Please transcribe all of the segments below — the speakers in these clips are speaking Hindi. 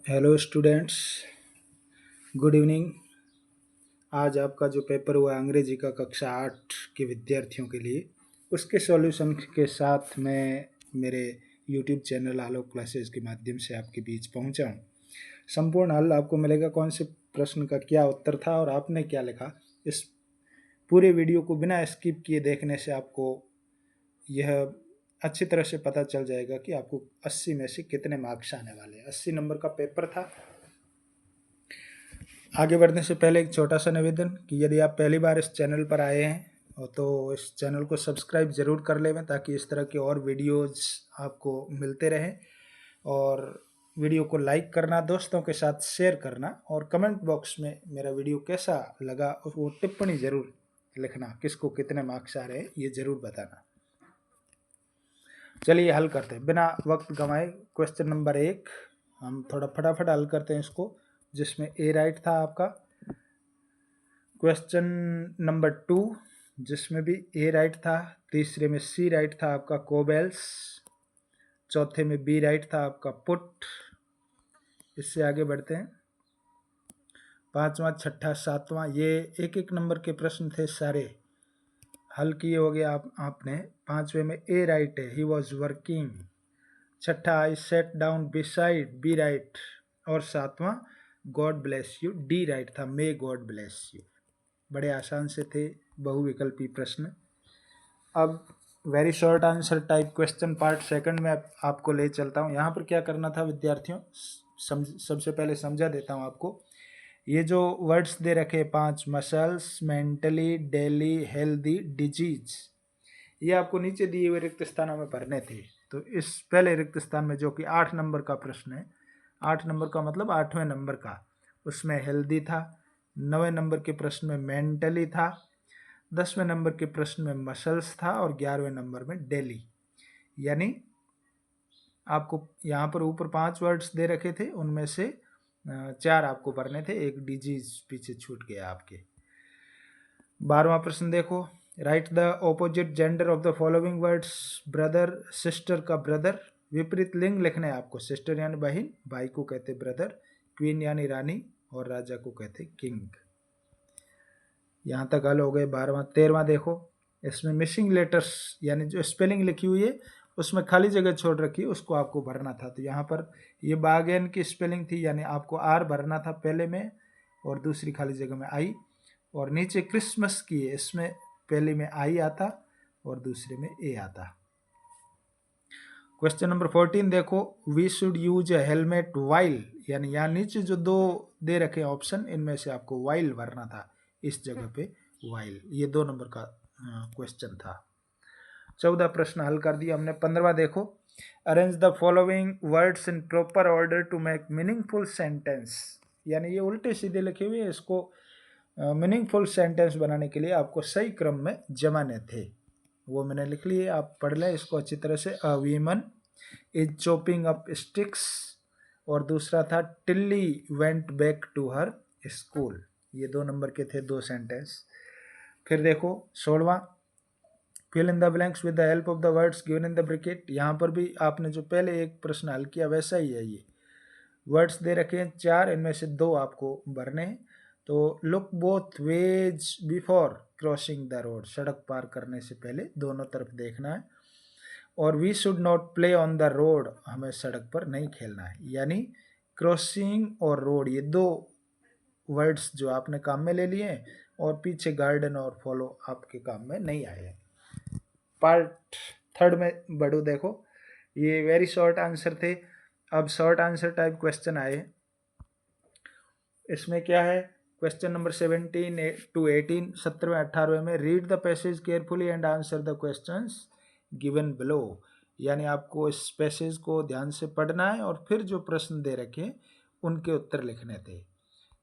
Hello students, good evening. आज आपका जो पेपर हुआ अंग्रेजी का कक्षा 8 के विद्यार्थियों के लिए, उसके सॉल्यूशन के साथ मैं मेरे यूट्यूब चैनल आलोक क्लासेस के माध्यम से आपके बीच पहुंचा हूं। संपूर्ण हल आपको मिलेगा, कौन से प्रश्न का क्या उत्तर था और आपने क्या लिखा। इस पूरे वीडियो को बिना स्किप किए देखने से आपको यह अच्छी तरह से पता चल जाएगा कि आपको 80 में से कितने मार्क्स आने वाले हैं। 80 नंबर का पेपर था। आगे बढ़ने से पहले एक छोटा सा निवेदन कि यदि आप पहली बार इस चैनल पर आए हैं तो इस चैनल को सब्सक्राइब ज़रूर कर लें, ताकि इस तरह के और वीडियोस आपको मिलते रहें। और वीडियो को लाइक करना, दोस्तों के साथ शेयर करना, और कमेंट बॉक्स में मेरा वीडियो कैसा लगा वो टिप्पणी ज़रूर लिखना। किसको कितने मार्क्स आ रहे हैं ये ज़रूर बताना। चलिए हल करते हैं बिना वक्त गंवाए। क्वेश्चन नंबर 1 हम थोड़ा फटाफट हल करते हैं इसको, जिसमें ए राइट था आपका। क्वेश्चन नंबर 2 जिसमें भी ए राइट था। तीसरे में सी राइट था आपका, कोबेल्स। चौथे में बी राइट था आपका, पुट। इससे आगे बढ़ते हैं। पांचवा, छठा, सातवां, ये एक एक नंबर के प्रश्न थे, सारे हल किए हो गए आपने। पांचवे में ए राइट है, ही वॉज वर्किंग। छठा, I sat down beside, B right. और सातवां, God bless you, D right था, मे गॉड ब्लेस यू। बड़े आसान से थे बहुविकल्पी प्रश्न। अब very short answer type question part second में आपको ले चलता हूँ। यहाँ पर क्या करना था विद्यार्थियों, सबसे पहले समझा देता हूँ आपको। ये जो वर्ड्स दे रखे 5, muscles, mentally, daily, healthy, disease, ये आपको नीचे दिए हुए रिक्त स्थानों में भरने थे। तो इस पहले रिक्त स्थान में जो कि 8 नंबर का प्रश्न है, 8 नंबर का मतलब 8वें नंबर का, उसमें हेल्दी था। 9वें नंबर के प्रश्न में मेंटली था। 10वें नंबर के प्रश्न में मसल्स था। और 11वें नंबर में डेली। यानी आपको यहाँ पर ऊपर 5 वर्ड्स दे रखे थे, उनमें से 4 आपको भरने थे, एक डिजीज पीछे छूट गया आपके। 12वां प्रश्न देखो, right the opposite gender of the following words. Brother, sister का ब्रदर, विपरीत लिंग लिखने हैं आपको। सिस्टर यानी बहन, भाई को कहते ब्रदर, क्वीन यानी रानी, और राजा को कहते किंग। यहाँ तक हल हो गए 12वां। 13वां देखो, इसमें मिसिंग लेटर्स यानी जो स्पेलिंग लिखी हुई है उसमें खाली जगह छोड़ रखी है, उसको आपको भरना था। तो यहाँ पर ये बागेन की स्पेलिंग थी, यानी आपको आर भरना था पहले में, और दूसरी खाली जगह में आई। और नीचे क्रिसमस की है, इसमें पहले में आई आता और दूसरे में ए आता। क्वेश्चन नंबर 14 देखो, we should use a helmet while, यानी यहाँ नीचे जो 2 दे रखे ऑप्शन, इनमें से आपको वाइल भरना था, इस जगह पे वाइल। ये 2 नंबर का क्वेश्चन था। 14 प्रश्न हल कर दिया हमने। 15वां देखो, arrange the following words in proper order to make meaningful sentence, यानी ये उल्टे सीधे लिखे हुए, इसको मीनिंगफुल सेंटेंस बनाने के लिए आपको सही क्रम में जमाने थे। वो मैंने लिख लिए, आप पढ़ लें इसको अच्छी तरह से। A women is chopping up sticks, और दूसरा था Tilly went back to her school. ये 2 नंबर के थे 2 सेंटेंस। फिर देखो 16वां, fill in the blanks with the help of the words given in the bracket. यहाँ पर भी आपने जो पहले एक प्रश्न हल किया वैसा ही है। ये वर्ड्स दे रखे हैं 4, इनमें से 2 आपको भरने हैं। तो look both ways before crossing the road, सड़क पार करने से पहले दोनों तरफ देखना है। और we should not play on the road, हमें सड़क पर नहीं खेलना है। यानी क्रॉसिंग और रोड, ये 2 वर्ड्स जो आपने काम में ले लिए हैं, और पीछे गार्डन और फॉलो आपके काम में नहीं आए हैं। पार्ट थर्ड में बढ़ो, देखो ये वेरी शॉर्ट आंसर थे। अब शॉर्ट आंसर टाइप क्वेश्चन आए। इसमें क्या है, क्वेश्चन नंबर 17 to 18, 17वें 18वें में, read the passage carefully and answer the questions given below, यानी आपको इस पैसेज को ध्यान से पढ़ना है और फिर जो प्रश्न दे रखे उनके उत्तर लिखने थे।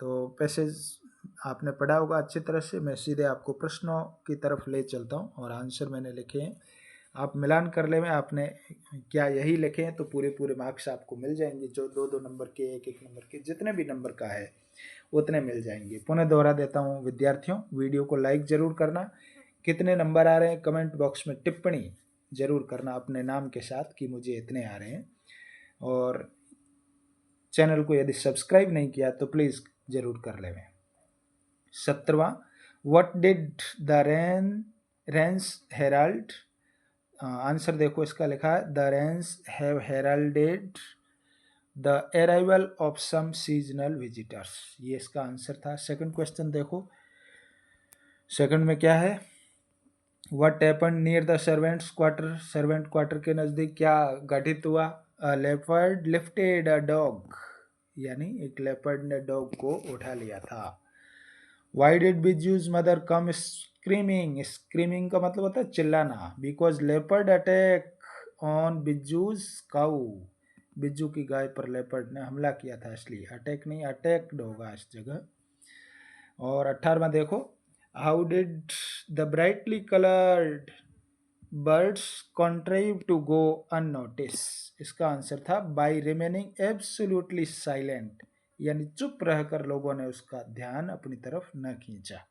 तो पैसेज आपने पढ़ा होगा अच्छी तरह से। मैं सीधे आपको प्रश्नों की तरफ ले चलता हूँ, और आंसर मैंने लिखे हैं, आप मिलान कर ले में आपने क्या यही लिखे हैं तो पूरे पूरे मार्क्स आपको मिल जाएंगे। जो 2-2 नंबर के, 1-1 नंबर के, जितने भी नंबर का है उतने मिल जाएंगे। पुनः दोहरा देता हूँ विद्यार्थियों, वीडियो को लाइक जरूर करना। कितने नंबर आ रहे हैं कमेंट बॉक्स में टिप्पणी जरूर करना अपने नाम के साथ कि मुझे इतने आ रहे हैं। और चैनल को यदि सब्सक्राइब नहीं किया तो प्लीज़ ज़रूर कर लेवें। 17वां, what did the rains herald. Answer देखो इसका लिखा है, the rains have heralded the arrival of some seasonal visitors. ये इसका आंसर था। सेकंड क्वेश्चन देखो, सेकंड में क्या है, what happened near the servants quarter. Servant quarter के नज़दीक क्या घटित हुआ। A leopard lifted a dog, यानी एक लेपर्ड ने डॉग को उठा लिया था। Why did Bijju's mother come screaming. Screaming का मतलब होता है चिल्लाना। Because leopard attack on Bijju's cow. Bijju की गाय पर लेपर्ड ने हमला किया था, इसलिए अटैक नहीं अटैक्ड होगा इस जगह। और 18वां देखो, how did the brightly coloured birds contrive to go unnoticed. इसका आंसर था बाय रिमेनिंग एब्सोल्युटली साइलेंट, यानी चुप रहकर लोगों ने उसका ध्यान अपनी तरफ न खींचा।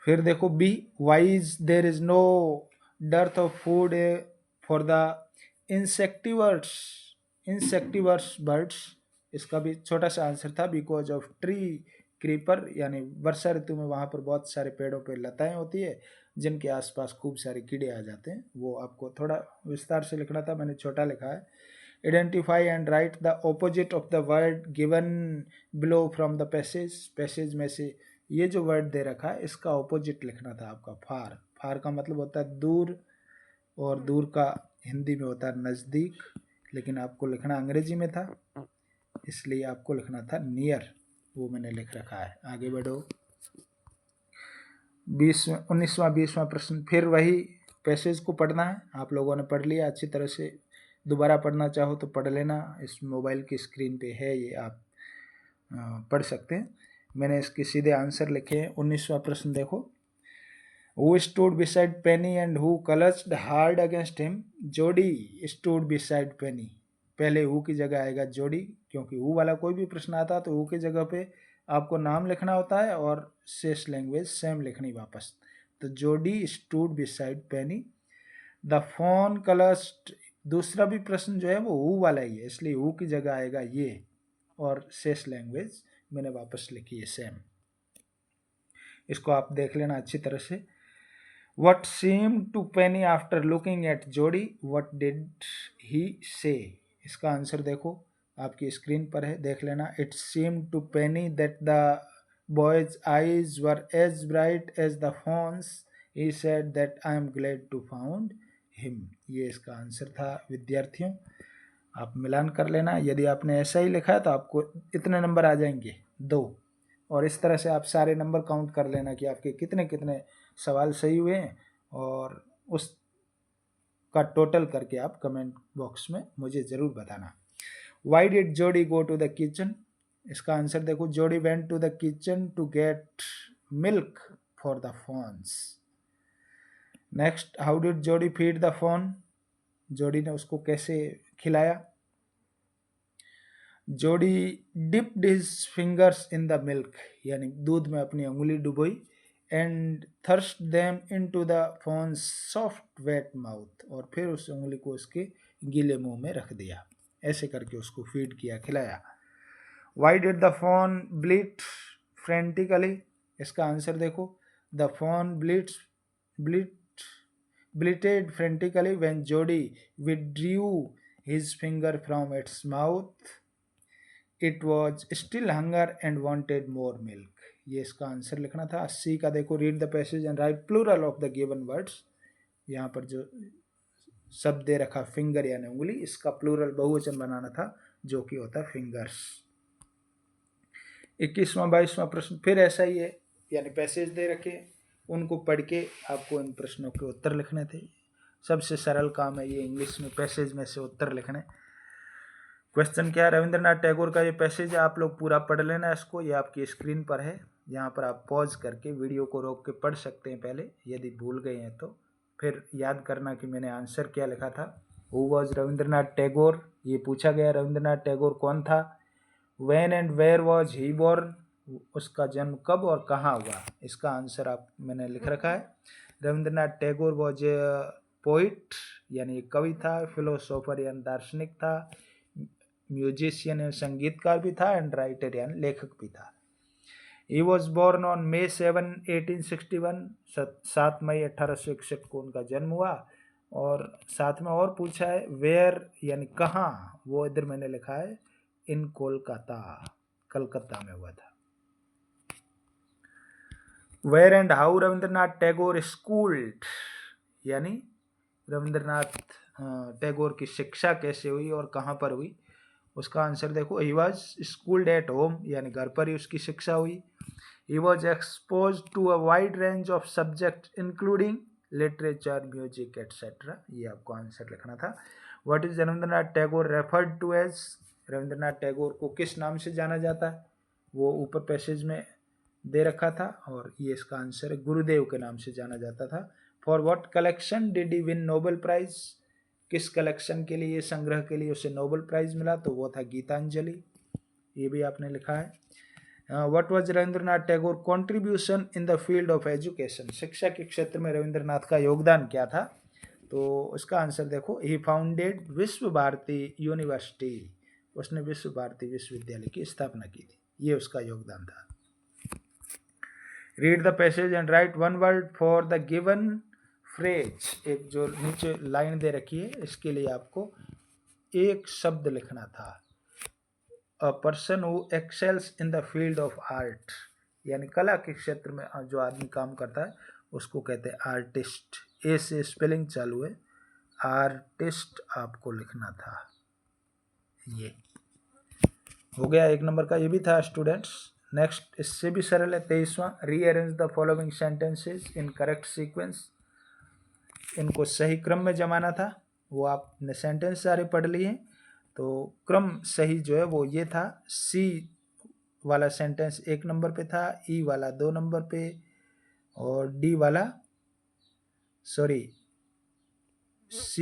फिर देखो B, why is there is no dearth of food for the insectivorous birds. इसका भी छोटा सा आंसर था, बिकॉज ऑफ ट्री क्रीपर, यानी वर्षा ऋतु में वहाँ पर बहुत सारे पेड़ों पे लताएं होती है जिनके आसपास खूब सारे कीड़े आ जाते हैं। वो आपको थोड़ा विस्तार से लिखना था, मैंने छोटा लिखा है। Identify and right the opposite of the word given below from the passage. Passage में से ये जो वर्ड दे रखा है इसका ऑपोजिट लिखना था आपका। फार, फार का मतलब होता है दूर, और दूर का हिंदी में होता है नज़दीक, लेकिन आपको लिखना अंग्रेजी में था इसलिए आपको लिखना था नियर, वो मैंने लिख रखा है। आगे बढ़ो। 19वां 20वां प्रश्न, फिर वही पैसेज को पढ़ना है। आप लोगों ने पढ़ लिया अच्छी तरह से, दोबारा पढ़ना चाहो तो पढ़ लेना, इस मोबाइल की स्क्रीन पे है ये, आप पढ़ सकते हैं। मैंने इसके सीधे आंसर लिखे हैं। 19वां प्रश्न देखो, who stood beside Penny and who clutched hard against him. Jody stood beside Penny, पहले हु की जगह आएगा जोडी, क्योंकि हु वाला कोई भी प्रश्न आता तो हु की जगह पे आपको नाम लिखना होता है और शेष लैंग्वेज सेम लिखनी वापस। तो Jody stood beside Penny. The fawn clutched, दूसरा भी प्रश्न जो है वो हु वाला ही है, इसलिए हु की जगह आएगा ये, और शेष लैंग्वेज मैंने वापस लिखी है सेम। इसको आप देख लेना अच्छी तरह से। What seemed to Penny after looking at Jody? What did he say? इसका आंसर देखो आपकी स्क्रीन पर है, देख लेना। It seemed to Penny that the boy's eyes were as bright as the phone's. He said that I am glad to found him. ये इसका आंसर था विद्यार्थियों। आप मिलान कर लेना। यदि आपने ऐसा ही लिखा है तो आपको इतने नंबर आ जाएंगे 2, और इस तरह से आप सारे नंबर काउंट कर लेना कि आपके कितने कितने सवाल सही हुए हैं, और उस का टोटल करके आप कमेंट बॉक्स में मुझे ज़रूर बताना। Why did Jody go to the kitchen. इसका आंसर देखो, Jody went to the kitchen to get milk for the fawns. Next, how did Jody feed the fawn. Jody ने उसको कैसे खिलाया। Jody dipped his fingers in the milk, यानी दूध में अपनी उंगली डुबोई, and thrust them into the fawn's soft wet mouth, और फिर उस उंगली को उसके गीले मुंह में रख दिया। ऐसे करके उसको फीड किया, खिलाया। Why did the fawn bleat frantically. इसका आंसर देखो, the fawn bleated frantically when Jody withdrew his finger from its mouth. It was still hunger and wanted more milk. ये इसका आंसर लिखना था। सी का देखो, read the passage and write plural of the given words. यहाँ पर जो शब्द दे रखा फिंगर यानी उंगली, इसका प्लूरल बहुवचन बनाना था जो कि होता फिंगर्स। 21वां 22वां प्रश्न फिर ऐसा ही है, यानी पैसेज दे रखे, उनको पढ़ के आपको इन प्रश्नों के उत्तर लिखने थे। सबसे सरल काम है ये इंग्लिश में पैसेज में से उत्तर लिखने। क्वेश्चन क्या है, रविंद्रनाथ टैगोर का ये पैसेज है, आप लोग पूरा पढ़ लेना इसको, ये आपकी स्क्रीन पर है। यहाँ पर आप पॉज करके वीडियो को रोक के पढ़ सकते हैं पहले, यदि भूल गए हैं तो फिर याद करना कि मैंने आंसर क्या लिखा था। हु वॉज रविंद्रनाथ टैगोर, ये पूछा गया रविंद्रनाथ टैगोर कौन था। When and where was he born, उसका जन्म कब और कहाँ हुआ। इसका आंसर आप मैंने लिख रखा है। Rabindranath Tagore was a poet, यानी एक कवि था। फिलोसोफर यानी दार्शनिक था। म्यूजिशियन यानी संगीतकार भी था, एंड राइटर यानी लेखक भी था। He was born on May 7, 1861, 7 मई 1861 को उनका जन्म हुआ। और साथ में और पूछा है वेयर यानी कहाँ, वो इधर मैंने लिखा है इन कोलकाता, कलकत्ता में हुआ था। Where and how Rabindranath Tagore schooled, यानी रविंद्रनाथ टैगोर की शिक्षा कैसे हुई और कहाँ पर हुई, उसका आंसर देखो। He was schooled at home, यानी घर पर ही उसकी शिक्षा हुई। He was expose to a wide range of subject including literature, music etcetera, ये आपको आंसर लिखना था। What is Rabindranath Tagore referred to as, Rabindranath Tagore को किस नाम से जाना जाता है, वो ऊपर पैसेज में दे रखा था, और ये इसका आंसर है गुरुदेव के नाम से जाना जाता था। For what collection did he win Nobel prize, किस कलेक्शन के लिए, संग्रह के लिए उसे नोबेल प्राइज मिला, तो वो था गीतांजलि, ये भी आपने लिखा है। What was Rabindranath Tagore contribution in the field of education, शिक्षा के क्षेत्र में रविंद्रनाथ का योगदान क्या था, तो इसका आंसर देखो। ही फाउंडेड विश्व भारती यूनिवर्सिटी, उसने विश्व भारती विश्वविद्यालय की स्थापना की थी, ये उसका योगदान था। Read the passage and right one word for the given phrase, एक जो नीचे लाइन दे रखी है इसके लिए आपको एक शब्द लिखना था। A person who excels in the field of art, यानी कला के क्षेत्र में जो आदमी काम करता है उसको कहते हैं आर्टिस्ट। ए से स्पेलिंग चालू है, आर्टिस्ट आपको लिखना था। ये हो गया 1 नंबर का, ये भी था स्टूडेंट्स। नेक्स्ट इससे भी सरल है 23वां, rearrange the following sentences in correct sequence, इनको सही क्रम में जमाना था। वो आपने सेंटेंस सारे पढ़ लिए, तो क्रम सही जो है वो ये था। सी वाला सेंटेंस 1 नंबर पे था, ई वाला 2 नंबर पे, और डी वाला सी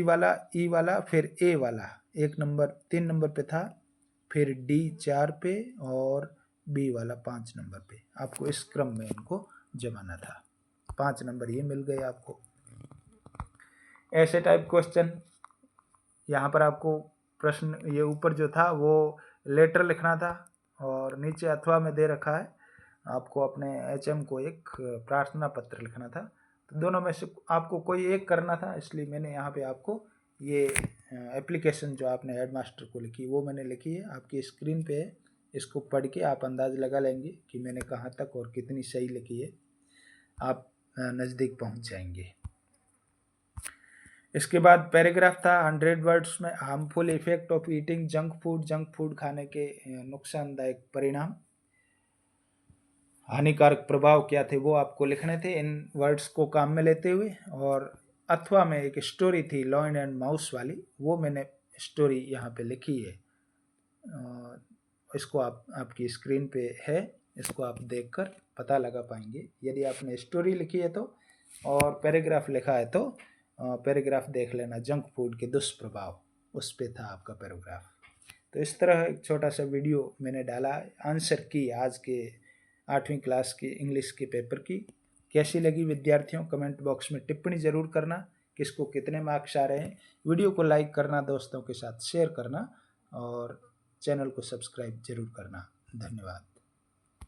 वाला, ई वाला, फिर ए वाला 1 नंबर 3 नंबर पे था, फिर डी 4 पे, और बी वाला 5 नंबर पे। आपको इस क्रम में इनको जमाना था। 5 नंबर ये मिल गए आपको। ऐसे टाइप क्वेश्चन यहाँ पर आपको प्रश्न, ये ऊपर जो था वो लेटर लिखना था, और नीचे अथवा में दे रखा है आपको अपने HM को एक प्रार्थना पत्र लिखना था। तो दोनों में से आपको कोई एक करना था, इसलिए मैंने यहाँ पे आपको ये एप्लीकेशन जो आपने हेडमास्टर को लिखी वो मैंने लिखी है, आपकी स्क्रीन पे है। इसको पढ़ के आप अंदाज लगा लेंगे कि मैंने कहाँ तक और कितनी सही लिखी है, आप नज़दीक पहुँच जाएंगे। इसके बाद पैराग्राफ था 100 वर्ड्स में, harmful effect of eating junk food खाने के नुकसानदायक परिणाम, हानिकारक प्रभाव क्या थे वो आपको लिखने थे इन वर्ड्स को काम में लेते हुए। और अथवा में एक स्टोरी थी लॉयन एंड माउस वाली, वो मैंने स्टोरी यहाँ पे लिखी है। इसको आपकी स्क्रीन पे है, इसको आप देखकर पता लगा पाएंगे। यदि आपने स्टोरी लिखी है तो, और पैराग्राफ लिखा है तो पैराग्राफ देख लेना, जंक फूड के दुष्प्रभाव, उस पे था आपका पैराग्राफ। तो इस तरह एक छोटा सा वीडियो मैंने डाला, आंसर की आज के 8वीं क्लास की इंग्लिश के पेपर की। कैसी लगी विद्यार्थियों, कमेंट बॉक्स में टिप्पणी ज़रूर करना, किसको कितने मार्क्स आ रहे हैं। वीडियो को लाइक करना, दोस्तों के साथ शेयर करना, और चैनल को सब्सक्राइब जरूर करना। धन्यवाद।